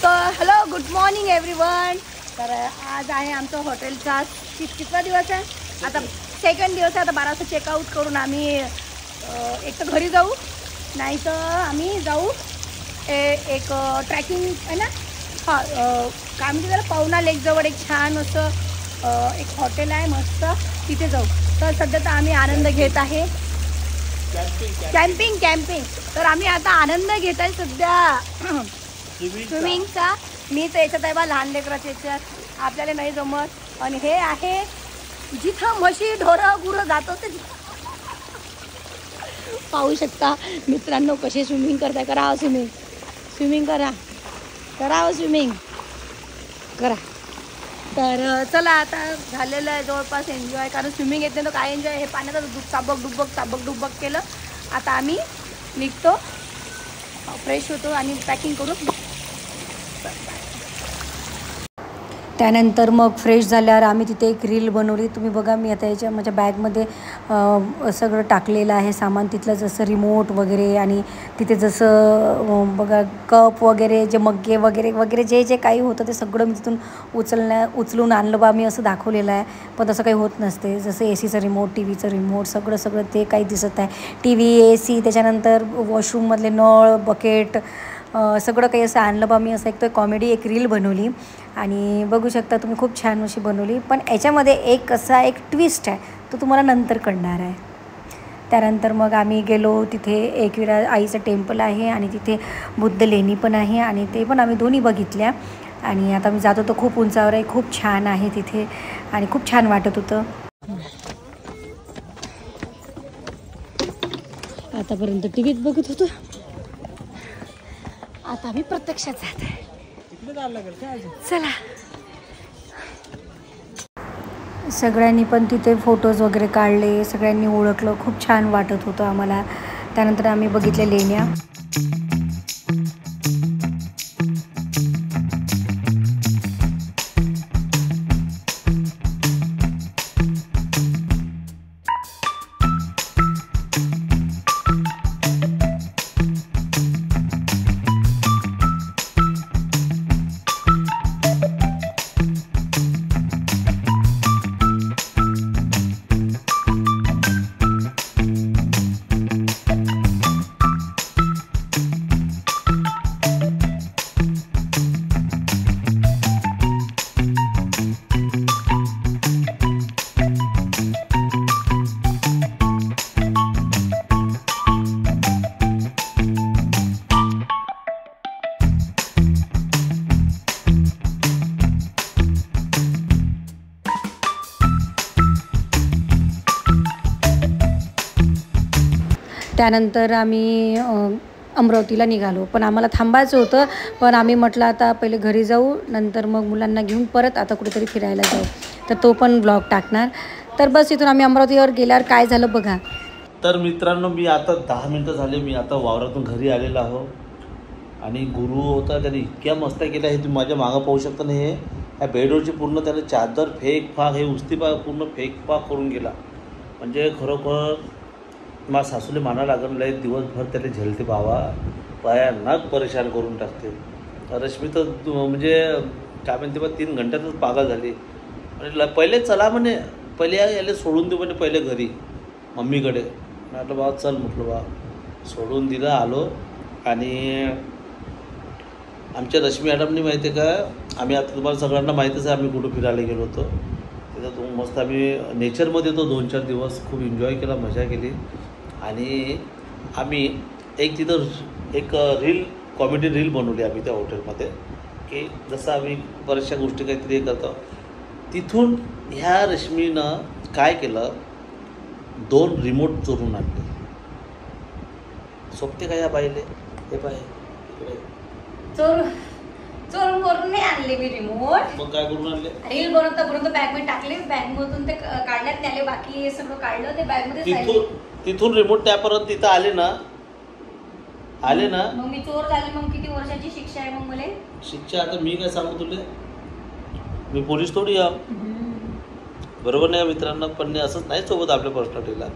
तर hello good morning everyone. तर आज आहे आमचं हॉटेलचा कितवा दिवस आहे. आता सेकंड दिवस आहे. आता 12 वाजता चेकआउट करून आम्ही एक तर घरी जाऊ, नाही तर आम्ही जाऊ एक ट्रॅकिंग आहे ना. हां काय म्हणते त्याला, पवना लेकजवळ एक छान असं एक हॉटेल आहे मस्त, तिथे जाऊ. तर सध्या तर आम्ही आनंद घेत आहे कॅम्पिंग. तर आम्ही आता आनंद घेत आहे सध्या स्विमिंगचा. मी तर याच्यात आहे बा लहान लेकराच्या याच्यात, आपल्याला नाही जमत. आणि हे आहे जिथं म्हशी ढोरं गुरं जातो ते पाहू शकता मित्रांनो कसे स्विमिंग करताय. करा स्विमिंग करा स्विमिंग करा. तर चला आता झालेलं आहे जवळपास एन्जॉय, कारण स्विमिंग येत नाही तर काय एन्जॉय. हे पाण्यात चाबक डुबक केलं. आता आम्ही निघतो, फ्रेश होतो आणि पॅकिंग करू. त्यानंतर मग फ्रेश झाल्यावर आम्ही तिथे एक रील बनवली. तुम्ही बघा, मी आता याच्या माझ्या बॅगमध्ये सगळं टाकलेलं आहे सामान तिथलं, जसं रिमोट वगैरे आणि तिथे जसं बघा कप वगैरे जे मग्गे वगैरे जे काही होतं ते सगळं मी तिथून उचलून आणलं बा मी, असं दाखवलेलं आहे. पण तसं काही होत नसते. जसं एसीचं रिमोट, टी व्हीचं रिमोट, सगळं ते काही दिसत आहे. टी व्ही, एसी, त्याच्यानंतर वॉशरूममधले नळ, बकेट, सगळं काही असं आणलं बा मी. असं एक तो कॉमेडी एक रील बनवली आणि बघू शकता तुम्ही, खूप छान अशी बनवली. पण याच्यामध्ये एक असा एक ट्विस्ट आहे, तो तुम्हाला नंतर कळणार आहे. त्यानंतर मग आम्ही गेलो तिथे एकविरा आईचं टेम्पल आहे आणि तिथे बुद्ध लेणी पण आहे आणि ते पण आम्ही दोन्ही बघितल्या. आणि आता मी जातो तर खूप उंचावर आहे, खूप छान आहे तिथे आणि खूप छान वाटत होतं. आतापर्यंत टी व्हीत बघत होतो, आता आम्ही प्रत्यक्षात जात आहे. चला. सगळ्यांनी पण तिथे फोटोज वगैरे काढले, सगळ्यांनी ओळखलं, खूप छान वाटत होतं आम्हाला. त्यानंतर आम्ही बघितल्या लेण्या. त्यानंतर आम्ही अमरावतीला निघालो, पण आम्हाला थांबायचं होतं. पण आम्ही म्हटलं आता पहिले घरी जाऊ, नंतर मग मुलांना घेऊन परत आता कुठेतरी फिरायला जाऊ. तर तो पण ब्लॉग टाकणार. तर बस इथून आम्ही अमरावतीवर गेल्यावर काय झालं बघा. तर मित्रांनो, मी आता 10 मिनटं झाले, मी आता वावरातून घरी आलेलो आहो. आणि गुरु होता, त्याने इतक्या मस्त्या केल्या हे तुम्ही माझ्या मागं पाहू शकता. नाही हे ह्या बेडवरची पूर्ण त्याने चादर फेकफाक, हे उस्तीपाक पूर्ण फेकफाक करून गेला. म्हणजे खरोखर मला सासूले माना लागलं, लय दिवसभर त्याला झेलते बाबा, भयानक परेशान करून टाकते. रश्मी तर म्हणजे काय म्हणते बा 3 घंट्यातच पागल झाली. म्हणजे पहिले चला म्हणे, पहिले याला सोडून देऊ म्हणे पहिले घरी मम्मीकडे. म्हटलं बा चल, म्हटलं बा सोडून दिलं. आलो आणि आमच्या रश्मी मॅडमनी माहिती आहे का, आम्ही आता तुम्हाला सगळ्यांना माहितीच आहे आम्ही कुठं फिरायला गेलो होतो. तिथं मस्त आम्ही नेचरमध्ये तो 2-4 दिवस खूप एन्जॉय केला, मजा केली. आणि आम्ही एक तिथं एक कॉमेडी रील बनवली आम्ही त्या हॉटेलमध्ये, की जसं आम्ही बऱ्याचशा गोष्टी काहीतरी हे करतो. तिथून ह्या रश्मीनं काय केलं, 2 रिमोट चोरून आणले. सोबते का या बाईले, हे पाहिजे चोरून नाही आणले मी रिमोट. मग काय करून आणले? रील बनवता बॅग मध्ये टाकले, बॅग मधून ते काढण्यात आले, बाकी सगळं काढलं ते बॅग मध्ये. तिथून रिमोट त्यापर्यंत तिथं आले ना. मग मी चोर झाले, मग किती वर्षाची शिक्षा आहे मग मला? शिक्षा आता मी काय सांगू तुले, मी पोलीस थोडी या. बरोबर नाही मित्रांनो, पण असंच नाही सोबत आपल्या पर्सनॅलिटीला.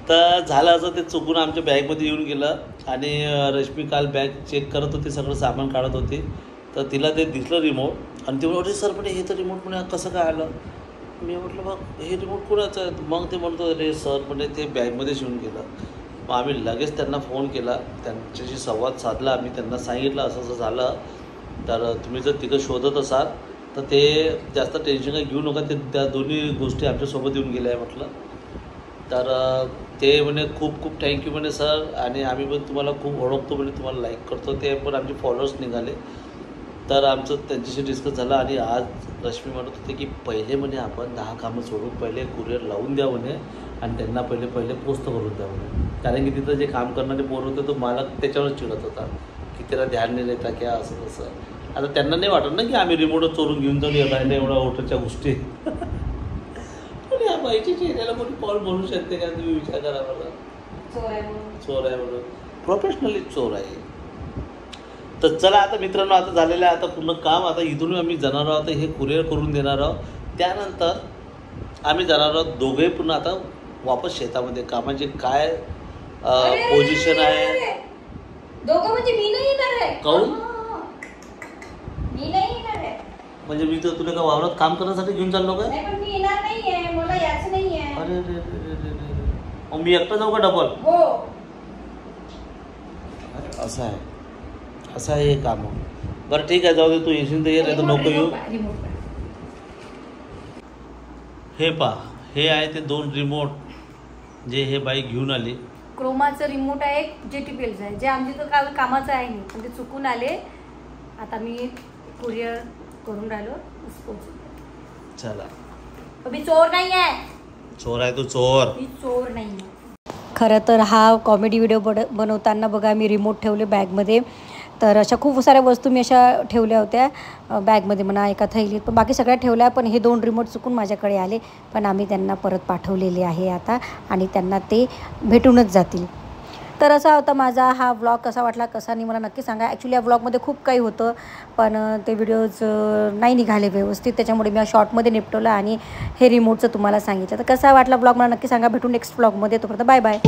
तर झालं असं, ते चुकून आमच्या बॅगमध्ये येऊन गेलं आणि रश्मी काल बॅग चेक करत होती, सगळं सामान काढत होती. तर तिला ते दिसलं रिमोट आणि ती म्हणे सर म्हणे हे तर रिमोट म्हणे कसं काय आलं. मी म्हटलं मग हे रिमोट कोणाचं आहे. मग ते म्हणतो अरे सर म्हणजे ते बॅगमध्ये शिवून गेलं. मग आम्ही लगेच त्यांना फोन केला, त्यांच्याशी संवाद साधला. आम्ही त्यांना सांगितलं असं असं झालं, तर तुम्ही जर तिथं शोधत असाल तर ते जास्त टेन्शन काही घेऊ नका, ते त्या दोन्ही गोष्टी आमच्यासोबत येऊन गेल्या आहे म्हटलं. तर ते म्हणे खूप खूप थँक्यू म्हणे सर, आणि आम्ही पण तुम्हाला खूप ओळखतो म्हणे, तुम्हाला लाईक करतो. ते पण आमचे फॉलोअर्स निघाले. तर आमचं त्यांच्याशी डिस्कस झालं आणि आज रश्मी म्हणत होते की पहिले म्हणे आपण 10 कामं सोडून पहिले कुरिअर लावून द्या म्हणे आणि त्यांना पहिले पोस्ट करून द्या म्हणे. कारण की तिथं जे काम करणारे पोर होते तो मालक त्याच्यावरच चिडत होता की त्याला ध्यान नाही देता क्या असं तसं. आता त्यांना नाही वाटत ना की आम्ही रिमोटच चोरून घेऊन जाऊन येत आहे ना एवढ्या ओटच्या गोष्टी. पण या बाईच्या चेहऱ्याला कोणी कॉल बोलू शकते का, तुम्ही विचार करा मला. चोर आहे म्हणून प्रोफेशनली चोर आहे. तर चला आता मित्रांनो, आता झालेलं आहे आता पूर्ण काम. आता इथून आम्ही जाणार आहोत, हे कुरिअर करून देणार आहोत. त्यानंतर आम्ही जाणार आहोत दोघे पुन्हा आता वापस शेतामध्ये. कामाचे काय पोझिशन आहे. दोघं म्हणजे मी नाही येणार आहे. काहून मी नाही येणार आहे म्हणजे मी तर तुला का वावरात काम करण्यासाठी घेऊन चाललो का. नाही पण मी येणार नाहीये, मला यायचं नाहीये. अरे रे रे रे रे, मग मी एकटा जाऊ का डबल. हो असं आहे, असं आहे हे काम. बरं ठीक आहे, जाऊ दे, तू येशील तर ये, नाही तर नको येऊ. हे पहा, हे आहे ते 2 रिमोट जे हे बाई घेऊन आली. क्रोमाचं रिमोट आहे, JTPLचं आहे, जे आमच्या तर काय कामाचं आहे नाही, पण ते चुकून आले. आता मी कुरिअर करून राहिलो. चला, मी चोर नाही आहे. चोर आहे तू, चोर. मी चोर नाही आहे. खरं तर हा कॉमेडी व्हिडिओ बनवताना बघा मी रिमोट ठेवले बॅगमध्ये. तर अशा खूप साऱ्या वस्तू मी अशा ठेवल्या होत्या बॅगमध्ये म्हणा, एका थैलीत, पण बाकी सगळ्या ठेवल्या. पण हे 2 रिमोट चुकून माझ्याकडे आले, पण आम्ही त्यांना परत पाठवलेले आहे आता, आणि त्यांना ते भेटूनच जातील. तर असा होता माझा हा व्लॉग. कसा वाटला कसा नाही मला नक्की सांगा. ॲक्च्युली या व्लॉगमध्ये खूप काही होतं, पण ते व्हिडिओज नाही निघाले व्यवस्थित, त्याच्यामुळे मी शॉर्टमध्ये निपटवलं आणि हे रिमोटचं तुम्हाला सांगितलं. तर कसा वाटला व्लॉग मला नक्की सांगा. भेटून नेक्स्ट व्लॉगमध्ये. तोपर्यंत बाय बाय.